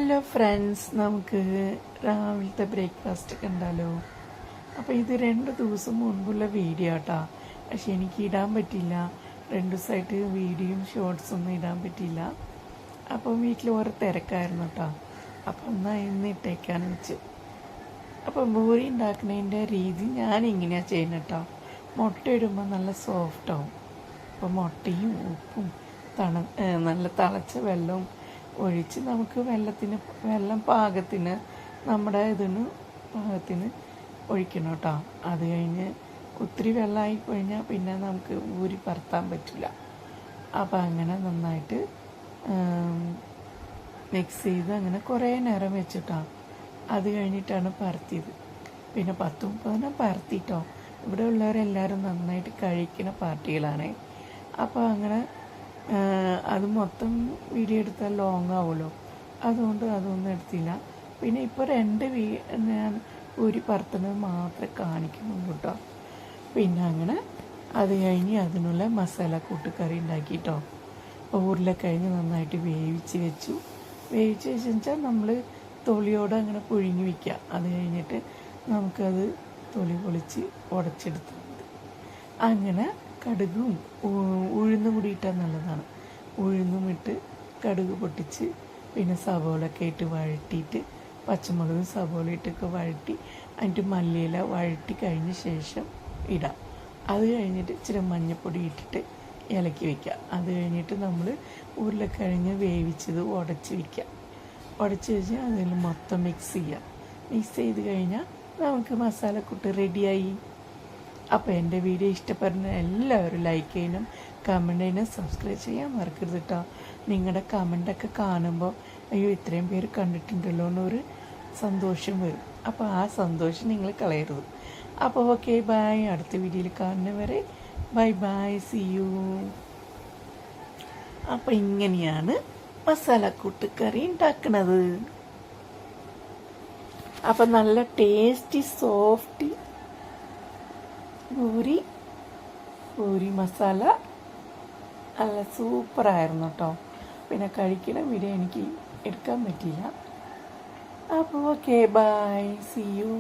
Hello friends, നമുക്ക് രാവിലത്തെ breakfast ഒക്കെ ഉണ്ടല്ലോ. അപ്പോൾ ഇത് 2 ദിവസം മുൻപുള്ള വീഡിയോ കേട്ടോ. പക്ഷെ എനിക്ക് ഇടാൻ പറ്റില്ല, 2 ദിവസമായിട്ട് വീഡിയോയും ഷോർട്സൊന്നും ഇടാൻ പറ്റില്ല. അപ്പോൾ വീട്ടിൽ ഓരോ തിരക്കായിരുന്നു കേട്ടോ. അപ്പം എന്നാൽ ഇന്ന് ഇട്ടേക്കാന്ന് വെച്ച്. അപ്പോൾ ബൂരി ഉണ്ടാക്കുന്നതിൻ്റെ രീതി ഞാൻ ഇങ്ങനെയാണ് ചെയ്യുന്നത് കേട്ടോ. മുട്ട ഇടുമ്പോൾ നല്ല സോഫ്റ്റാവും. അപ്പോൾ മുട്ടയും ഉപ്പും നല്ല തിളച്ച വെള്ളവും ഒഴിച്ച് നമുക്ക് വെള്ളം പാകത്തിന് നമ്മുടെ പാകത്തിന് ഒഴിക്കണം കേട്ടോ. അത് കഴിഞ്ഞ് ഒത്തിരി വെള്ളമായി കഴിഞ്ഞാൽ പിന്നെ നമുക്ക് ഊരി പരത്താൻ പറ്റില്ല. അപ്പോൾ അങ്ങനെ നന്നായിട്ട് മിക്സ് ചെയ്ത് അങ്ങനെ കുറേ നേരം വെച്ചിട്ടോ. അത് കഴിഞ്ഞിട്ടാണ് പരത്തിയത്. പിന്നെ 10-30 പരത്തിട്ടോ. ഇവിടെ ഉള്ളവരെല്ലാവരും നന്നായിട്ട് കഴിക്കുന്ന പാർട്ടികളാണ്. അപ്പോൾ അങ്ങനെ അത് മൊത്തം വീഡിയോ എടുത്താൽ ലോങ് ആവുമല്ലോ, അതുകൊണ്ട് അതൊന്നും എടുത്തില്ല. പിന്നെ ഇപ്പോൾ 2 ഞാൻ ഊരി പരത്തുന്നത് മാത്രമേ കാണിക്കുന്നുള്ളൂ കേട്ടോ. പിന്നെ അങ്ങനെ അത് കഴിഞ്ഞ് അതിനുള്ള മസാല കൂട്ടുകറി ഉണ്ടാക്കിട്ടോ. ഉരുളക്കിഴങ്ങ് നന്നായിട്ട് വേവിച്ച് വെച്ചാൽ നമ്മൾ തൊളിയോടെ അങ്ങനെ പുഴുങ്ങി വയ്ക്കുക. അത് കഴിഞ്ഞിട്ട് നമുക്കത് തൊലി പൊളിച്ച് ഉടച്ചെടുത്താൽ മതി. അങ്ങനെ കടുകും ഉഴുന്നും കൂടി ഇട്ടാൽ നല്ലതാണ്. ഉഴുന്നും ഇട്ട് കടുക് പൊട്ടിച്ച് പിന്നെ സവോളൊക്കെ ഇട്ട് വഴറ്റിയിട്ട് പച്ചമുളകും സവോള ഇട്ടൊക്കെ വഴറ്റി അതിൻ്റെ മല്ലിയില വഴറ്റി കഴിഞ്ഞ ശേഷം ഇടാം. അത് കഴിഞ്ഞിട്ട് ഇച്ചിരി മഞ്ഞൾപ്പൊടി ഇട്ടിട്ട് ഇളക്കി വയ്ക്കുക. അത് കഴിഞ്ഞിട്ട് നമ്മൾ ഉരുളക്കിഴങ്ങ് വേവിച്ചത് ഉടച്ച് വയ്ക്കുക. ഉടച്ച് വെച്ച് അതിൽ മൊത്തം മിക്സ് ചെയ്ത് കഴിഞ്ഞാൽ നമുക്ക് മസാലക്കൂട്ട് റെഡിയായി. അപ്പോൾ എൻ്റെ വീഡിയോ ഇഷ്ടപ്പെടുന്ന എല്ലാവരും ലൈക്ക് ചെയ്യാനും കമൻറ്റ് ചെയ്യാനും സബ്സ്ക്രൈബ് ചെയ്യാൻ മറക്കരുത് കേട്ടോ. നിങ്ങളുടെ കമൻ്റൊക്കെ കാണുമ്പോൾ അയ്യോ ഇത്രയും പേര് കണ്ടിട്ടുണ്ടല്ലോ എന്നൊരു സന്തോഷം വരും. അപ്പോൾ ആ സന്തോഷം നിങ്ങൾ കളയരുത്. അപ്പോൾ ഓക്കെ, ബൈ. അടുത്ത വീഡിയോയിൽ കാണുന്നവരെ ബൈ, സീ യു. അപ്പോൾ ഇങ്ങനെയാണ് മസാലക്കൂട്ട് കറി ഉണ്ടാക്കുന്നത്. അപ്പം നല്ല ടേസ്റ്റി സോഫ്റ്റ് പൂരി മസാല നല്ല സൂപ്പറായിരുന്നു കേട്ടോ. പിന്നെ കഴിക്കുന്ന വീഡിയോ എനിക്ക് എടുക്കാൻ പറ്റിയില്ല. അപ്പോൾ ഓക്കെ, ബൈ, സീ യു.